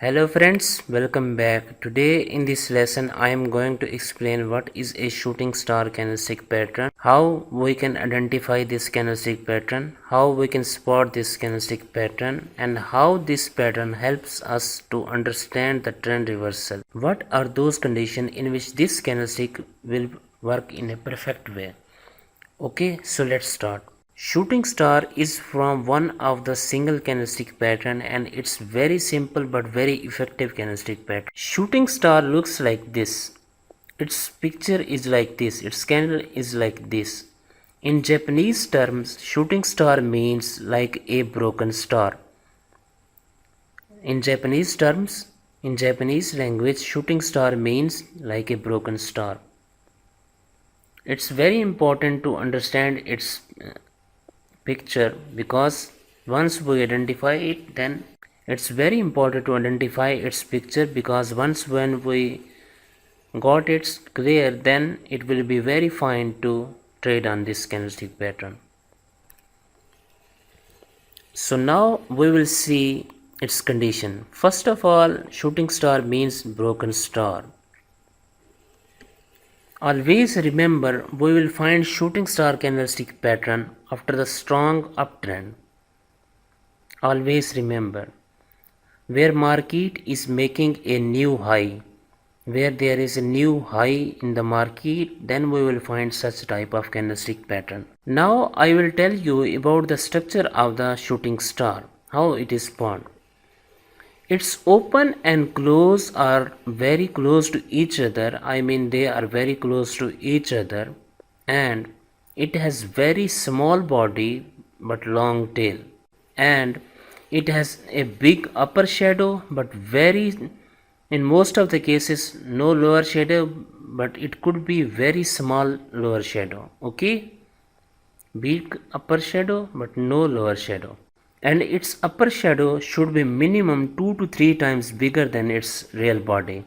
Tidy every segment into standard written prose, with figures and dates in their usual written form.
Hello friends, welcome back. Today in this lesson I am going to explain what is a shooting star candlestick pattern, how we can identify this candlestick pattern, how we can spot this candlestick pattern, and how this pattern helps us to understand the trend reversal. What are those conditions in which this candlestick will work in a perfect way? Okay, so let's start. Shooting star is from one of the single candlestick pattern and it's very simple but very effective candlestick pattern. Shooting star looks like this. Its picture is like this. Its candle is like this. In Japanese terms, shooting star means like a broken star. In Japanese terms, in Japanese language, shooting star means like a broken star. It's very important to understand its picture because once we identify it, then it's very important to identify its picture because once when we got it clear, then it will be very fine to trade on this candlestick pattern. So now we will see its condition. First of all, shooting star means broken star. Always remember, we will find shooting star candlestick pattern after the strong uptrend. Always remember, where market is making a new high, where there is a new high in the market, then we will find such type of candlestick pattern. Now I will tell you about the structure of the shooting star, how it is formed. Its open and close are very close to each other. I mean they are very close to each other, and it has very small body but long tail, and it has a big upper shadow but very, in most of the cases, no lower shadow, but it could be very small lower shadow. Okay, big upper shadow but no lower shadow, and its upper shadow should be minimum 2 to 3 times bigger than its real body.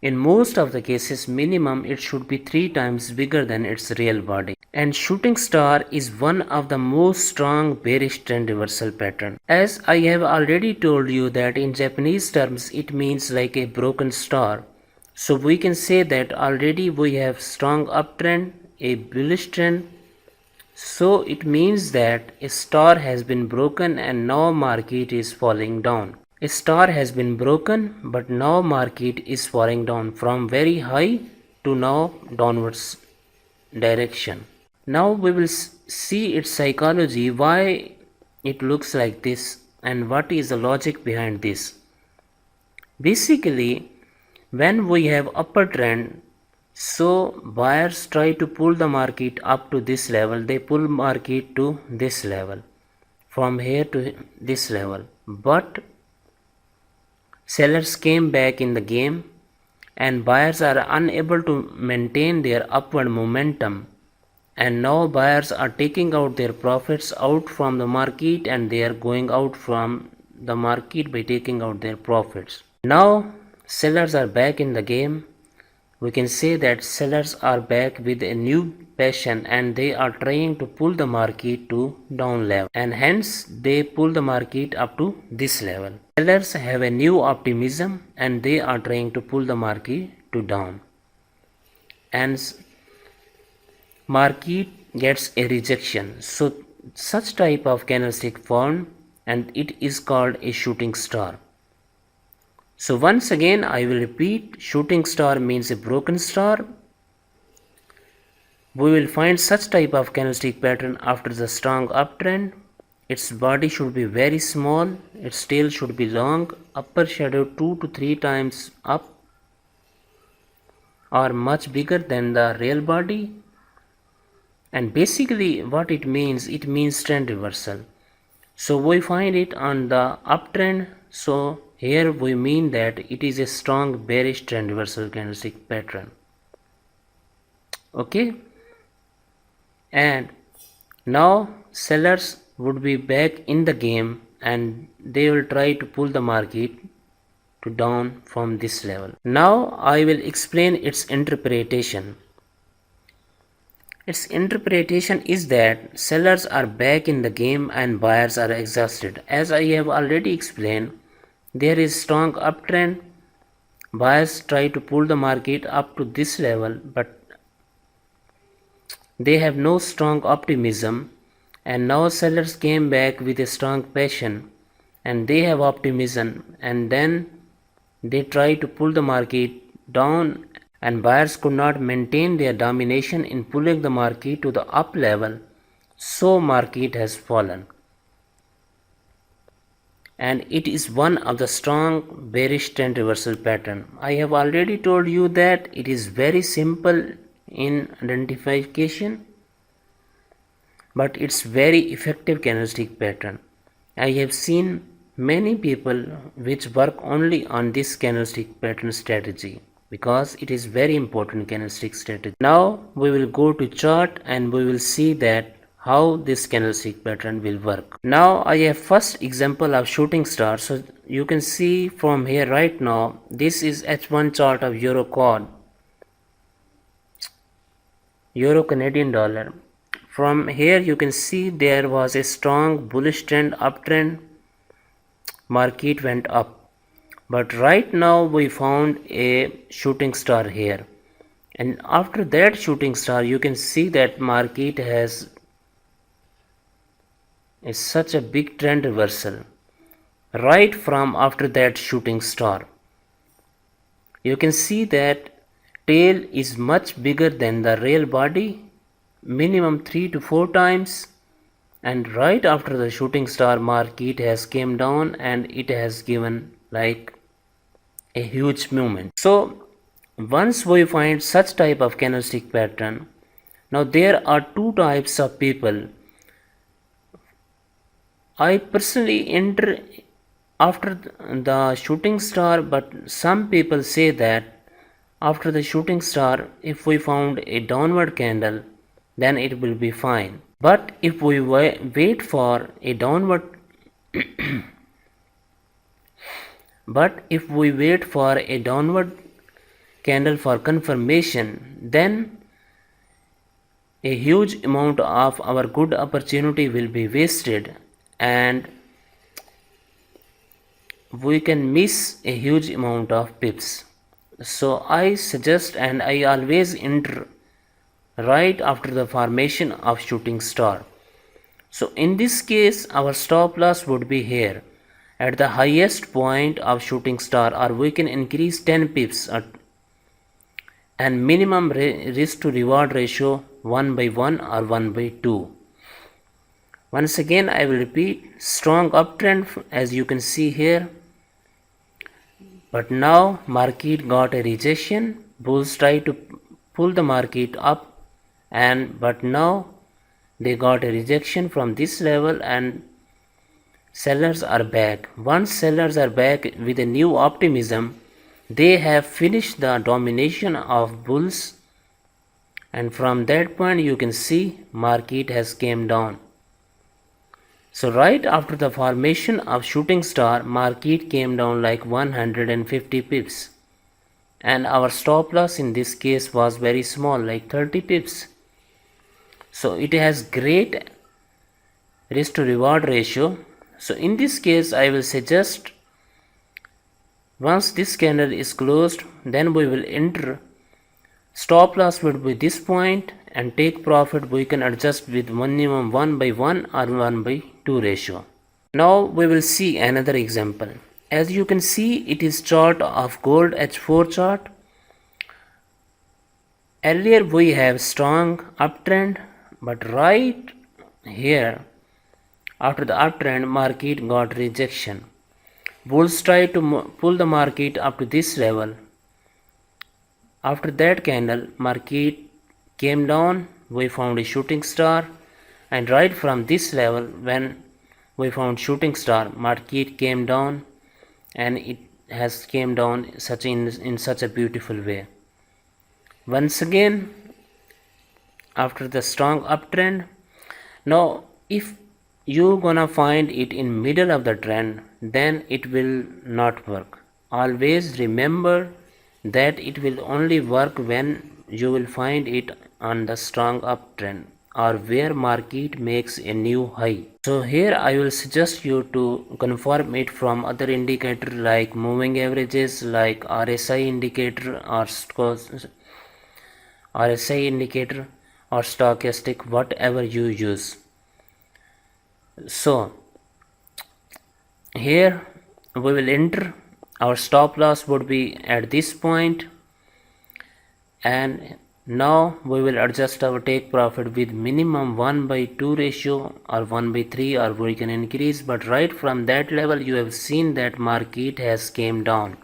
In most of the cases, minimum it should be 3 times bigger than its real body. And shooting star is one of the most strong bearish trend reversal pattern. As I have already told you that in Japanese terms it means like a broken star. So we can say that already we have strong uptrend, a bullish trend. So it means that a star has been broken and now market is falling down. A star has been broken but now market is falling down from very high to now downwards direction. Now we will see its psychology, why it looks like this and what is the logic behind this. Basically, when we have upper trend, so buyers try to pull the market up to this level, they pull market to this level, from here to this level, but sellers came back in the game and buyers are unable to maintain their upward momentum, and now buyers are taking out their profits out from the market and they are going out from the market by taking out their profits. Now sellers are back in the game. We can say that sellers are back with a new passion and they are trying to pull the market to down level, and hence they pull the market up to this level. Sellers have a new optimism and they are trying to pull the market to down, and market gets a rejection. So such type of candlestick formed and it is called a shooting star. So once again I will repeat, shooting star means a broken star. We will find such type of candlestick pattern after the strong uptrend. Its body should be very small, its tail should be long, upper shadow 2 to 3 times up or much bigger than the real body. And basically what it means trend reversal. So we find it on the uptrend. So here we mean that it is a strong bearish trend reversal candlestick pattern. Okay, and now sellers would be back in the game and they will try to pull the market to down from this level. Now I will explain its interpretation. Its interpretation is that sellers are back in the game and buyers are exhausted. As I have already explained, there is strong uptrend, buyers try to pull the market up to this level, but they have no strong optimism, and now sellers came back with a strong passion and they have optimism, and then they try to pull the market down, and buyers could not maintain their domination in pulling the market to the up level, so market has fallen. And it is one of the strong bearish trend reversal pattern. I have already told you that it is very simple in identification, but it's very effective candlestick pattern. I have seen many people which work only on this candlestick pattern strategy because it is very important candlestick strategy. Now we will go to chart and we will see that how this candlestick pattern will work. Now I have first example of shooting star. So you can see from here right now, this is H1 chart of Euro CAD, Euro Canadian dollar. From here you can see there was a strong bullish trend, uptrend, market went up. But right now we found a shooting star here. And after that shooting star you can see that market has is such a big trend reversal right from after that shooting star. You can see that tail is much bigger than the real body, minimum 3 to 4 times, and right after the shooting star market has came down and it has given like a huge movement. So once we find such type of candlestick pattern, now there are two types of people. I personally enter after the shooting star, but some people say that after the shooting star, if we found a downward candle, then it will be fine. But if we wait for a downward candle for confirmation, then a huge amount of our good opportunity will be wasted and we can miss a huge amount of pips. So I suggest and I always enter right after the formation of shooting star. So in this case our stop loss would be here at the highest point of shooting star, or we can increase 10 pips and minimum risk to reward ratio 1/1 or 1/2. Once again I will repeat, strong uptrend as you can see here, but now market got a rejection. Bulls try to pull the market up, but now they got a rejection from this level and sellers are back. Once sellers are back with a new optimism, they have finished the domination of bulls, and from that point you can see market has came down. So right after the formation of shooting star, market came down like 150 pips, and our stop loss in this case was very small, like 30 pips. So it has great risk to reward ratio. So in this case I will suggest, once this candle is closed, then we will enter. Stop loss would be this point, and take profit we can adjust with minimum 1/1 or 1/2 ratio. Now we will see another example. As you can see, it is chart of gold H4 chart. Earlier we have strong uptrend, but right here after the uptrend market got rejection. Bulls try to pull the market up to this level. After that candle market came down, we found a shooting star, and right from this level when we found shooting star, market came down, and it has came down in such a beautiful way. Once again after the strong uptrend, now if you gonna find it in middle of the trend, then it will not work. Always remember that it will only work when you will find it on the strong uptrend. or where market makes a new high. So here I will suggest you to confirm it from other indicator like moving averages, like RSI indicator or RSI indicator or stochastic, whatever you use. So here we will enter. Our stop loss would be at this point, and now we will adjust our take profit with minimum 1/2 ratio or 1/3, or we can increase, but right from that level you have seen that market has came down,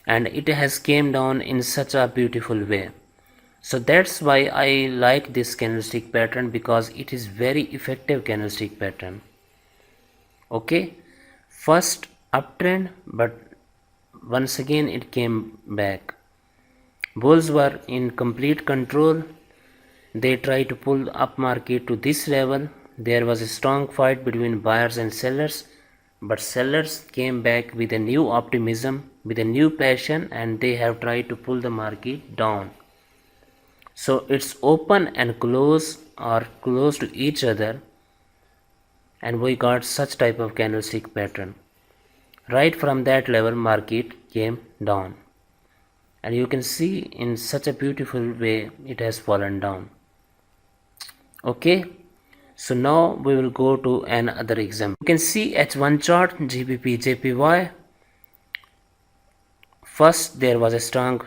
and it has came down in such a beautiful way. So that's why I like this candlestick pattern, because it is very effective candlestick pattern. Okay, first uptrend, but once again it came back. Bulls were in complete control. They tried to pull up market to this level. There was a strong fight between buyers and sellers, but sellers came back with a new optimism, with a new passion, and they have tried to pull the market down. So it's open and close or close to each other, and we got such type of candlestick pattern. Right from that level market came down, and you can see in such a beautiful way it has fallen down. Okay, so now we will go to another example. You can see H1 chart, GBP JPY. First there was a strong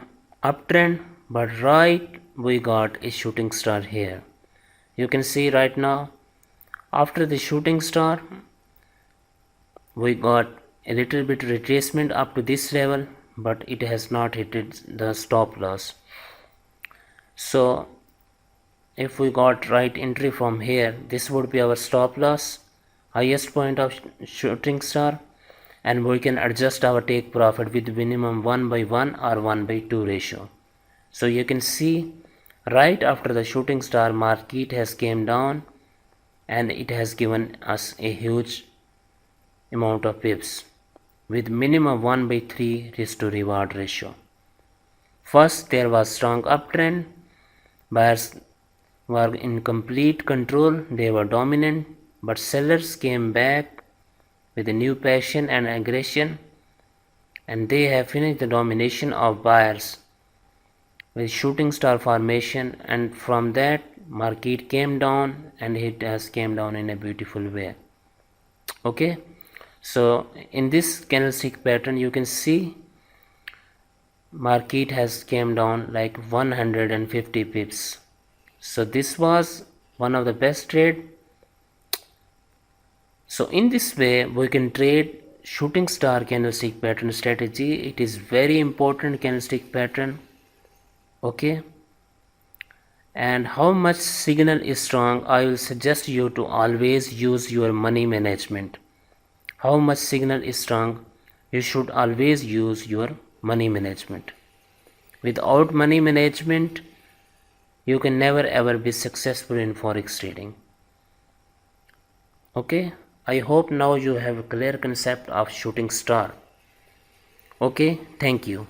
uptrend, but right we got a shooting star here. You can see right now after the shooting star we got a little bit retracement up to this level, but it has not hit the stop loss. So if we got right entry from here, this would be our stop loss, highest point of shooting star, and we can adjust our take profit with minimum 1/1 or 1/2 ratio. So you can see right after the shooting star market has came down, and it has given us a huge amount of pips with minimum 1/3 risk to reward ratio. First there was strong uptrend, buyers were in complete control, they were dominant, but sellers came back with a new passion and aggression, and they have finished the domination of buyers with shooting star formation, and from that market came down, and it has came down in a beautiful way. Okay, so in this candlestick pattern you can see market has came down like 150 pips. So this was one of the best trade. So in this way we can trade shooting star candlestick pattern strategy. It is very important candlestick pattern. Okay, and how much signal is strong, I will suggest you to always use your money management. How much signal is strong, you should always use your money management. Without money management you can never ever be successful in forex trading. Okay, I hope now you have a clear concept of shooting star. Okay, thank you.